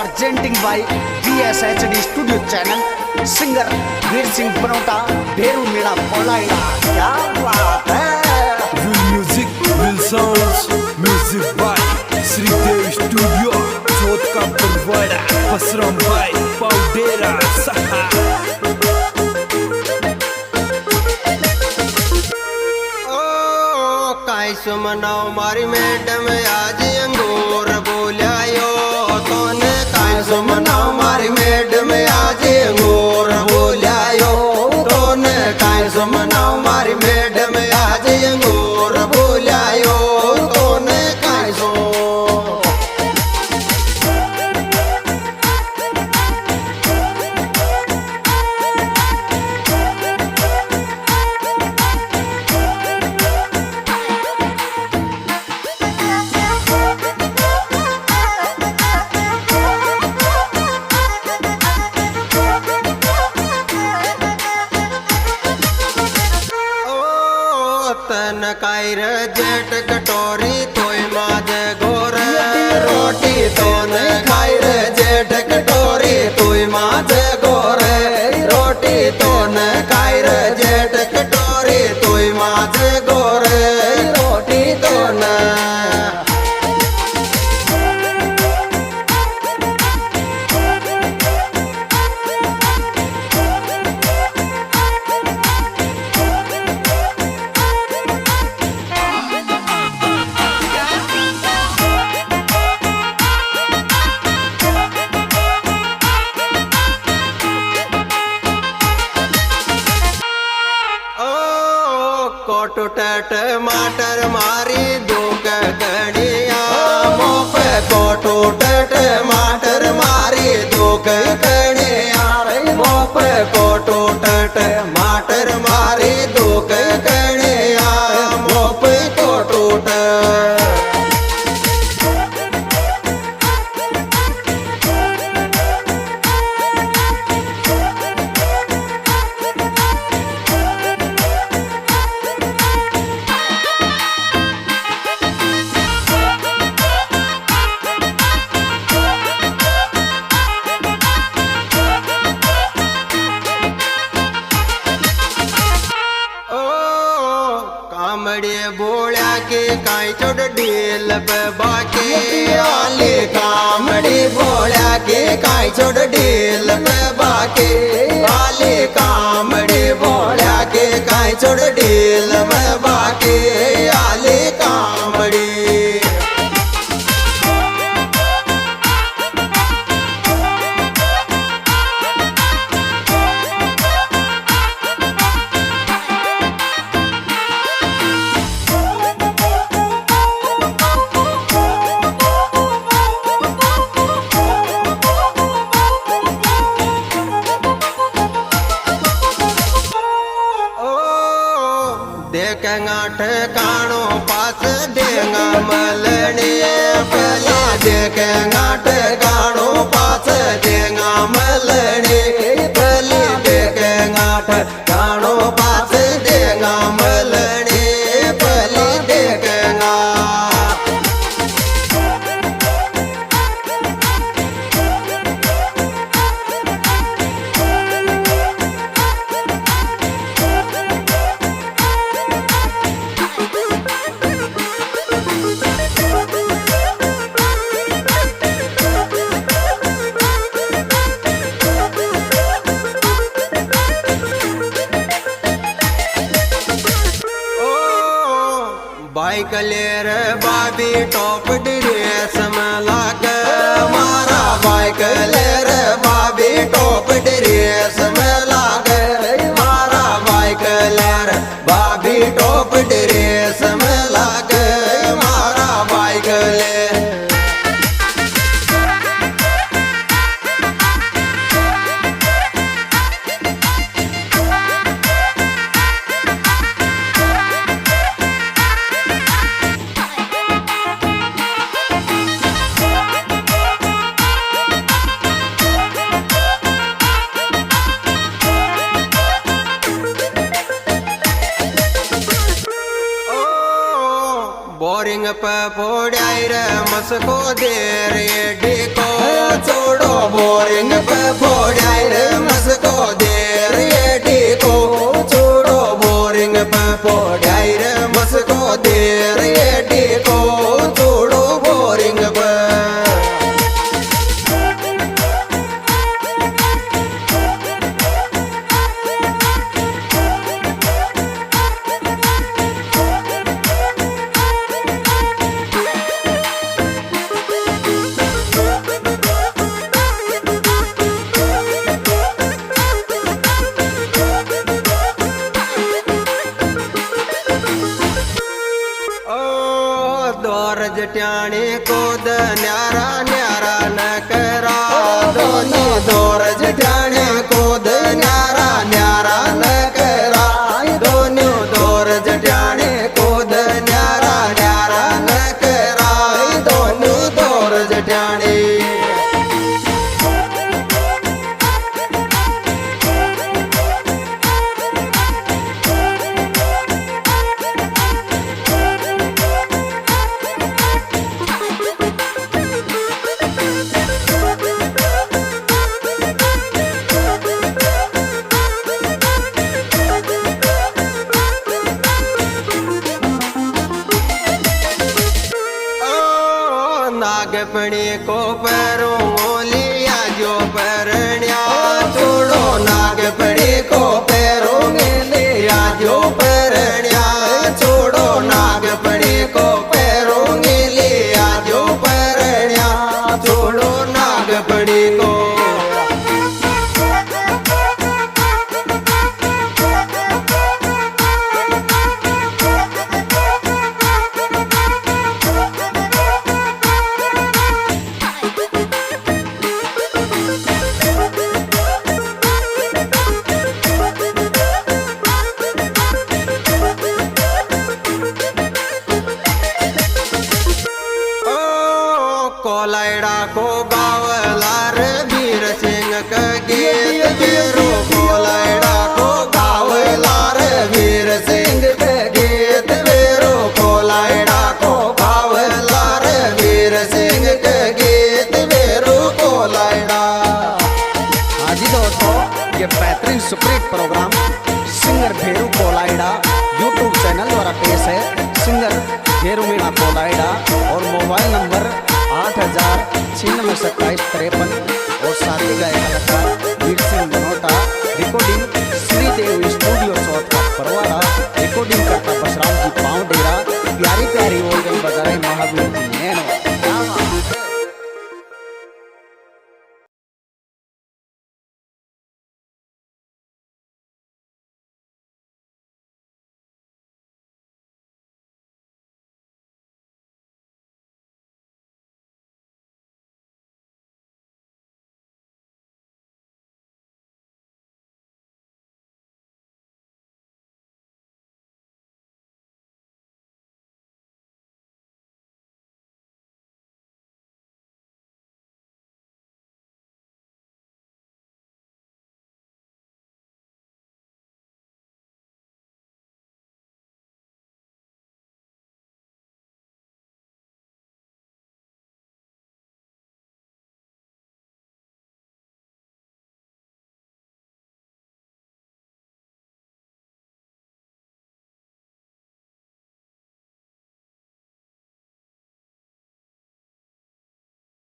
presenting by VSHD Studio Channel. Singer Veer Singh Banota, Bheru Mera Polaida. क्या बात है? Will music, will sounds, music by Sridev Studio, Chot ka Parwada, Pasram by Paudera Saha. काई सुमनाओ मारी madam आज अंगूर बोलियो तोने काई सुमनाओ मारी मैडम आज अंगूर बोलियो तोने काई सुमनाओ मारी मैडम आज अंगूर बोलियो तोने काई सो तन कायर जेट कटोरी तोय माज गोर रोटी तोन खायर जेठ कटोरी तोय माज गोर रोटी तोन खायर जेठ कटोरी तोय माज गोर रोटी तोन कोटो टमाटर मारी दो कड़िया मोप कोटो टमाटर मारी दो कड़िया मोप कोटो टमाटर मारी दो कड़िया मोप कोटो कामड़े बोला के काई चोट ढील पे बाके आले कामड़े बोला के काई चोट ढील पे बाके आले कामड़े बोला के काई चोट ढील में बाके आले कामड़े देखेंगा ठिकानो पास देंगा मलनी पहले देखेंगा ठिकानो पास देंगा मलनी पहले देखेंगा ठिकानो पास देंगा मलनी पहले देखेंगा बाइक लेर बाबी टॉप ड्रेस में लाग मारा बाइक लेर बाबी टॉप ड्रेस में लाग मारा बाइक लेर बाबी टॉप ड्रेस में लाग मारा बाइक ले बोरिंग पे फोड़ाई रे मस्को देर ये डिको छोड़ दोनी दोर जठाणे कोद न्यारा न्यारा न कराय दोनी दोर जठाणे कोद न्यारा न्यारा न कराय दोनी दोर जठाणे नागपणी को पैरों लिया जो परण्या छोड़ो नागपणी को पैरों में लिया जो परण्या छोड़ो नागपणी को पैरों में लिया जो परण्या छोड़ो नागपणी को कोलायड़ा को गावलार वीर सिंह का गीत बेरो कोलायड़ा को गावलार वीर सिंह का गीत बेरो कोलायड़ा को गावलार वीर सिंह का गीत बेरो कोलायड़ा। हाँ जी दोस्तों, ये बेहतरीन superhit programme singer Bheru Kolayada YouTube channel द्वारा पेश है। सिंगर भेरू मीणा कोलायड़ा और मोबाइल नंबर 80962753 और साथी गायक कलाकार वीर सिंह बनोटा। रिकॉर्डिंग श्रीदेव स्टूडियो चौथ का परवाड़ा। रिकॉर्डिंग करता